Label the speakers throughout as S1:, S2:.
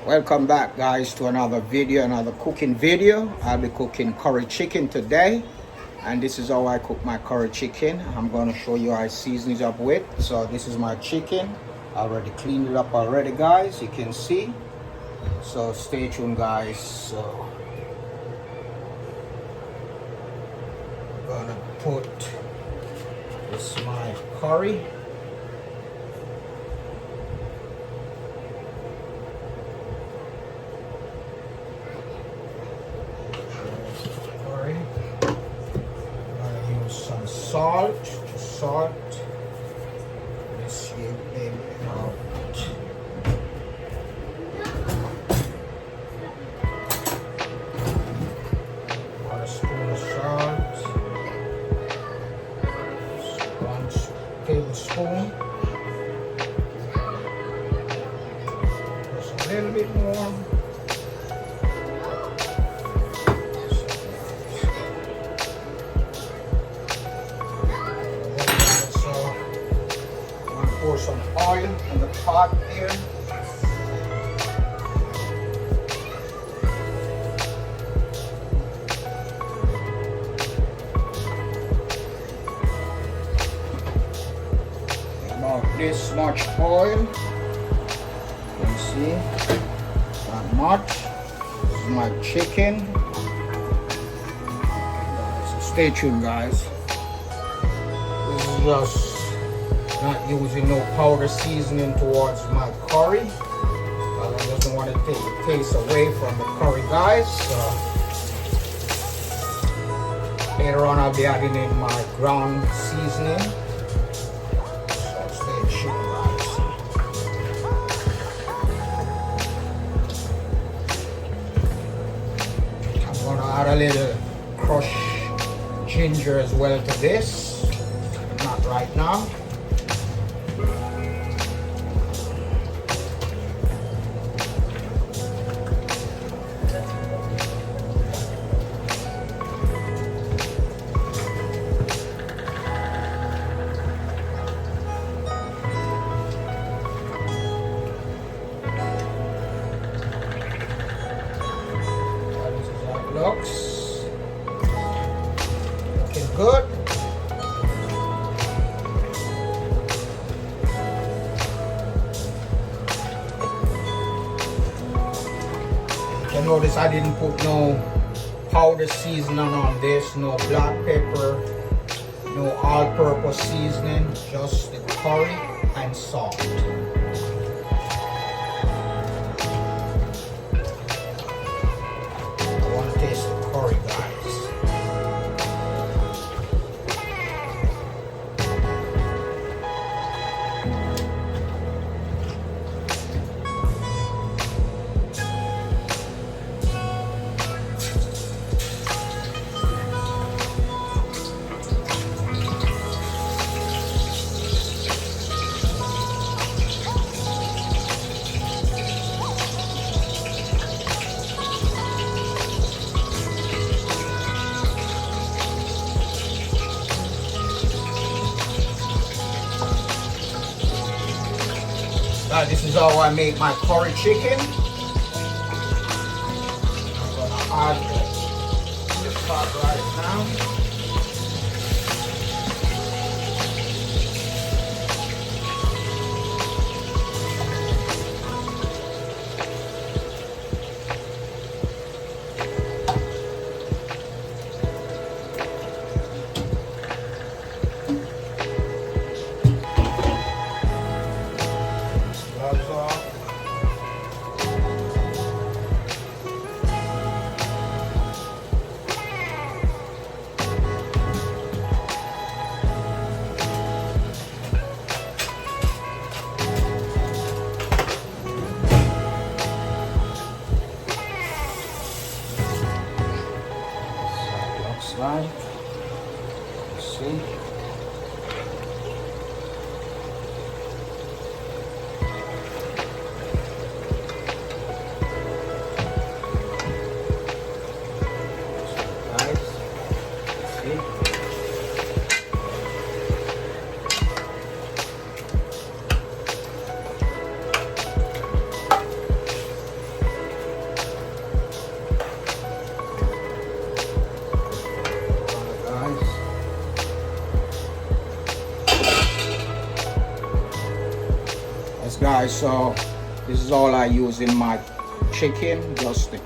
S1: Welcome back, guys, to another video, another cooking video. I'll be cooking curry chicken today, and this is how I cook my curry chicken. I'm going to show you how I season it up with. So this is my chicken. I already cleaned it up already, guys, you can see. So stay tuned, guys. So I'm gonna put this my curry. Some salt, Let's get them out. 1 spoon of salt, 1 tablespoon, just a little bit more. Pour some oil in the pot here. About this much oil. You can see that much. This is my chicken. So stay tuned, guys. This is just not using no powder seasoning towards my curry, because I just don't want to take the taste away from the curry, guys. So later on I'll be adding in my ground seasoning. So stay tuned, guys. I'm going to add a little crushed ginger as well to this. Not right now. Looking good. You notice I didn't put no powder seasoning on this, no black pepper, no all-purpose seasoning, just the curry and salt. Taste the curry, guys. This is how I make my curry chicken. I'm going to add the pot right now. Right. See? Guys, see? guys, so this is all I use in my chicken, just the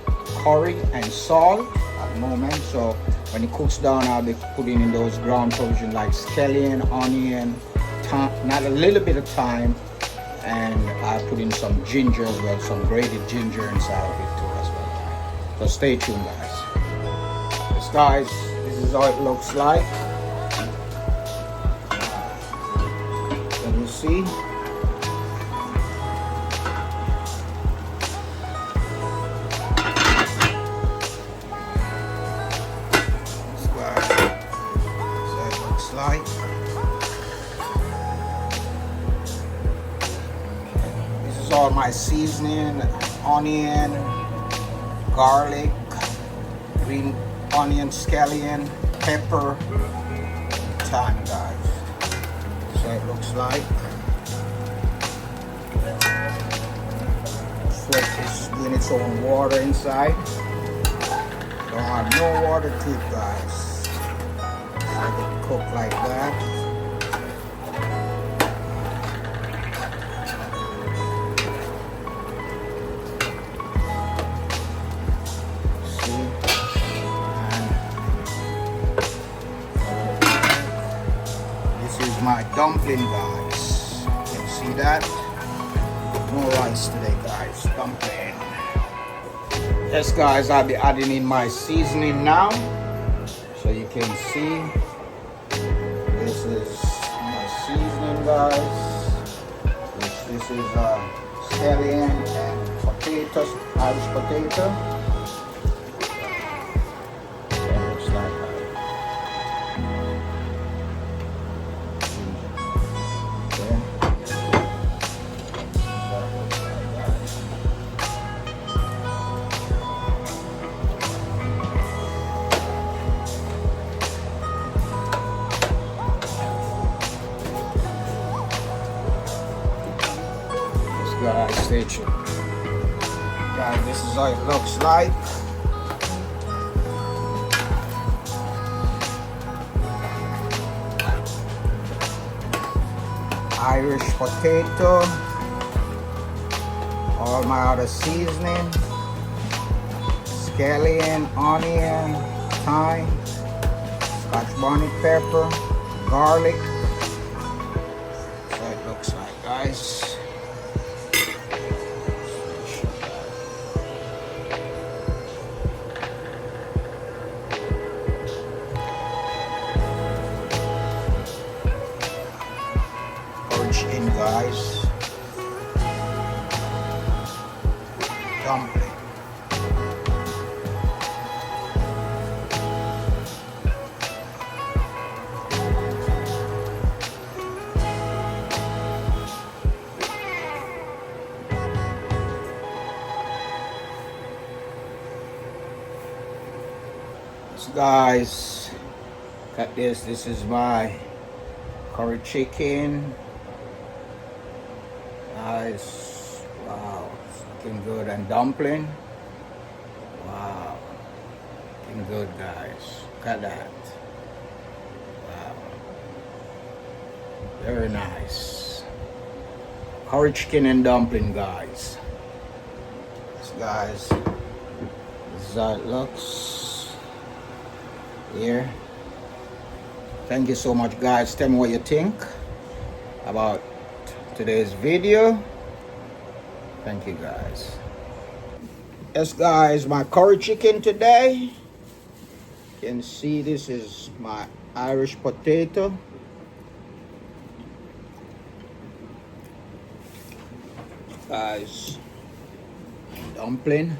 S1: curry and salt at the moment. So when it cooks down, I'll be putting in those ground provisions like scallion, onion, not a little bit of thyme, and I put in some ginger as well, some grated ginger inside of it too as well. So stay tuned, guys. Yes, guys, this is how it looks like. Can you see? Like this is all my seasoning: onion, garlic, green onion, scallion, pepper, thyme, guys. So it looks like. So it's doing its own water inside. Don't have no water to it, guys. Let it cook like that. See? And this is my dumpling, guys. You can see that? No rice today, guys. Dumpling. Yes, guys, I'll be adding in my seasoning now. So you can see. This is my seasoning, guys. This is scallion and potatoes, Irish potato. That looks like guys, stay tuned. Guys, this is how it looks like. Irish potato, all my other seasoning, scallion, onion, thyme, Scotch bonnet pepper, garlic. So it looks like, guys. Chicken, guys. Dumpling. So guys, got this. This is my curry chicken. Nice. Wow, it's looking good. And dumpling. Wow, looking good, guys. Look at that. Wow, very nice. Curry chicken and dumpling, guys. So guys, this is how it looks here. Thank you so much, guys. Tell me what you think about today's video. Thank you, guys. Yes, guys, my curry chicken today. You can see this is my Irish potato. Guys, dumpling.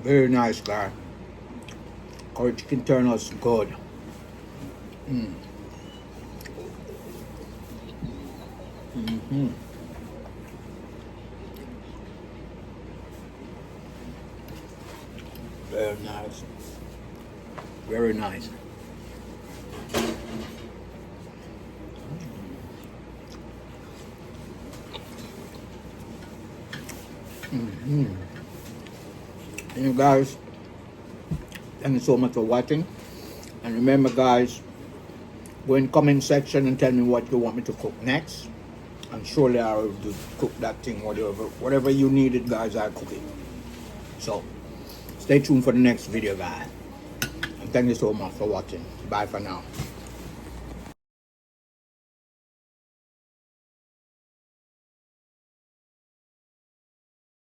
S1: Very nice, guys. Curry chicken turned out good. Very nice. Very nice. You guys, thank you so much for watching. And remember, guys, Go in comment section and tell me what you want me to cook next. And surely I will cook that thing, whatever you needed, guys, I'll cook it. So, stay tuned for the next video, guys. And thank you so much for watching. Bye for now.